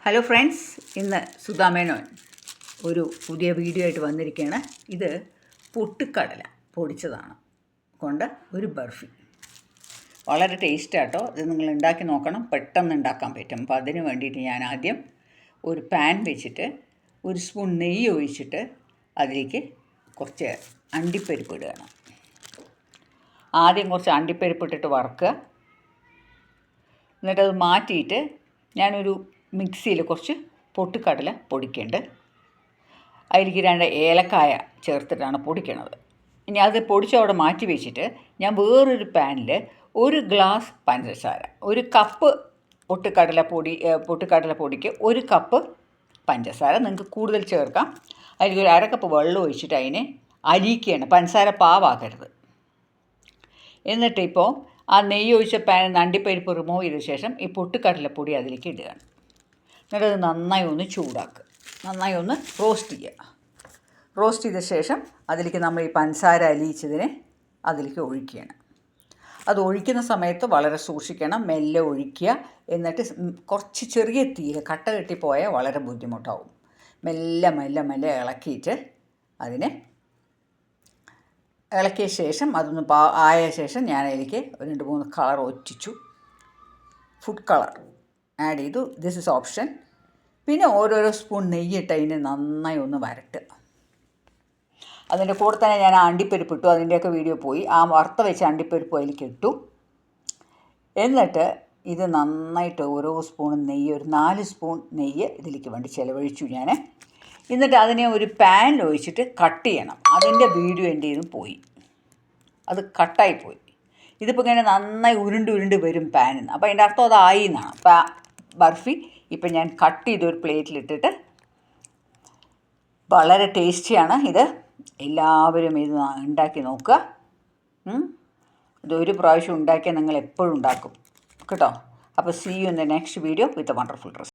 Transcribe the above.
Hello friends, ഇന്ന് സുധാമേനോൻ ഒരു പുതിയ വീഡിയോ ആയിട്ട് വന്നിരിക്കുകയാണ്. ഇത് പൊട്ടുക്കടല പൊടിച്ചതാണ് കൊണ്ട് ഒരു ബർഫി. വളരെ ടേസ്റ്റാട്ടോ. ഇത് നിങ്ങൾ ഉണ്ടാക്കി നോക്കണം, പെട്ടെന്ന് ഉണ്ടാക്കാൻ പറ്റും. അപ്പോൾ അതിന് വേണ്ടിയിട്ട് ഞാൻ ആദ്യം ഒരു പാൻ വെച്ചിട്ട് ഒരു സ്പൂൺ നെയ്യ് ഒഴിച്ചിട്ട് അതിലേക്ക് കുറച്ച് അണ്ടിപ്പരിപ്പ് ഇടുകയാണ്. ആദ്യം കുറച്ച് അണ്ടിപ്പരിപ്പ് ഇട്ടിട്ട് വറുക്കുക. എന്നിട്ടത് മാറ്റിയിട്ട് ഞാനൊരു മിക്സിയിൽ കുറച്ച് പൊട്ടുകടല പൊടിക്കുന്നുണ്ട്. അതിലേക്ക് 2 ഏലക്കായ ചേർത്തിട്ടാണ് പൊടിക്കണത്. ഇനി അത് പൊടിച്ചവിടെ മാറ്റി വെച്ചിട്ട് ഞാൻ വേറൊരു പാനിൽ 1 ഗ്ലാസ് പഞ്ചസാര, 1 കപ്പ് പൊട്ടുകടല പൊടിക്ക് 1 കപ്പ് പഞ്ചസാര, നിങ്ങൾക്ക് കൂടുതൽ ചേർക്കാം. അതിലേക്ക് ഒരു 1/2 കപ്പ് വെള്ളം ഒഴിച്ചിട്ട് അതിനെ അലിയിക്കുകയാണ്. പഞ്ചസാര പാവാക്കരുത്. എന്നിട്ടിപ്പോൾ ആ നെയ്യ് ഒഴിച്ച പാനിൽ നിന്ന് അണ്ടിപ്പരിപ്പ് റിമൂവ് ചെയ്ത ശേഷം ഈ പൊട്ടുകടലപ്പൊടി അതിലേക്ക് ഇടുകയാണ്. എന്നിട്ടത് നന്നായി ഒന്ന് ചൂടാക്കുക, നന്നായി ഒന്ന് റോസ്റ്റ് ചെയ്യുക. റോസ്റ്റ് ചെയ്ത ശേഷം അതിലേക്ക് നമ്മൾ ഈ പഞ്ചസാര അലിയിച്ചതിനെ അതിലേക്ക് ഒഴിക്കുകയാണ്. അത് ഒഴിക്കുന്ന സമയത്ത് വളരെ സൂക്ഷിക്കണം, മെല്ലെ ഒഴിക്കുക. എന്നിട്ട് കുറച്ച് ചെറിയ തീയിൽ കട്ട കെട്ടിപ്പോയാൽ വളരെ ബുദ്ധിമുട്ടാവും. മെല്ലെ മെല്ലെ മെല്ലെ ഇളക്കിയിട്ട് അതിനെ ഇളക്കിയ ശേഷം അതൊന്ന് ആയ ശേഷം ഞാൻ അതിലേക്ക് 2-3 കളർ ഒറ്റിച്ചു. ഫുഡ് കളർ ആഡ് ചെയ്തു. This is option. പിന്നെ ഓരോരോ സ്പൂൺ നെയ്യിട്ട് അതിനെ നന്നായി ഒന്ന് വരട്ടുക. അതിൻ്റെ കൂടെ തന്നെ ഞാൻ അണ്ടിപ്പരിപ്പ് ഇട്ടു. അതിൻ്റെയൊക്കെ വീഡിയോ പോയി. ആ വറുത്ത വെച്ച അണ്ടിപ്പരിപ്പ് അതിലേക്ക് ഇട്ടു. എന്നിട്ട് ഇത് നന്നായിട്ട് ഓരോ സ്പൂണും നെയ്യ്, ഒരു 4 സ്പൂൺ നെയ്യ് ഇതിലേക്ക് വേണ്ടി ചിലവഴിച്ചു ഞാൻ. എന്നിട്ട് അതിനെ ഒരു പാനിൽ ഒഴിച്ചിട്ട് കട്ട് ചെയ്യണം. അതിൻ്റെ വീഡിയോ എൻ്റെ നിന്ന് പോയി, അത് കട്ടായിപ്പോയി. ഇതിപ്പോൾ ഇങ്ങനെ നന്നായി ഉരുണ്ട് വരും പാനിൽ നിന്ന്. അപ്പോൾ അതിൻ്റെ അർത്ഥം അതായി എന്നാണ്. അപ്പോൾ ബർഫി ഇപ്പം ഞാൻ കട്ട് ചെയ്തൊരു പ്ലേറ്റിലിട്ടിട്ട്, വളരെ ടേസ്റ്റിയാണ് ഇത്. എല്ലാവരും ഇത് ഉണ്ടാക്കി നോക്കുക. ഇതൊരു പ്രാവശ്യം ഉണ്ടാക്കിയാൽ നിങ്ങൾ എപ്പോഴും ഉണ്ടാക്കും കേട്ടോ. അപ്പോൾ see you in the next video with a wonderful recipe.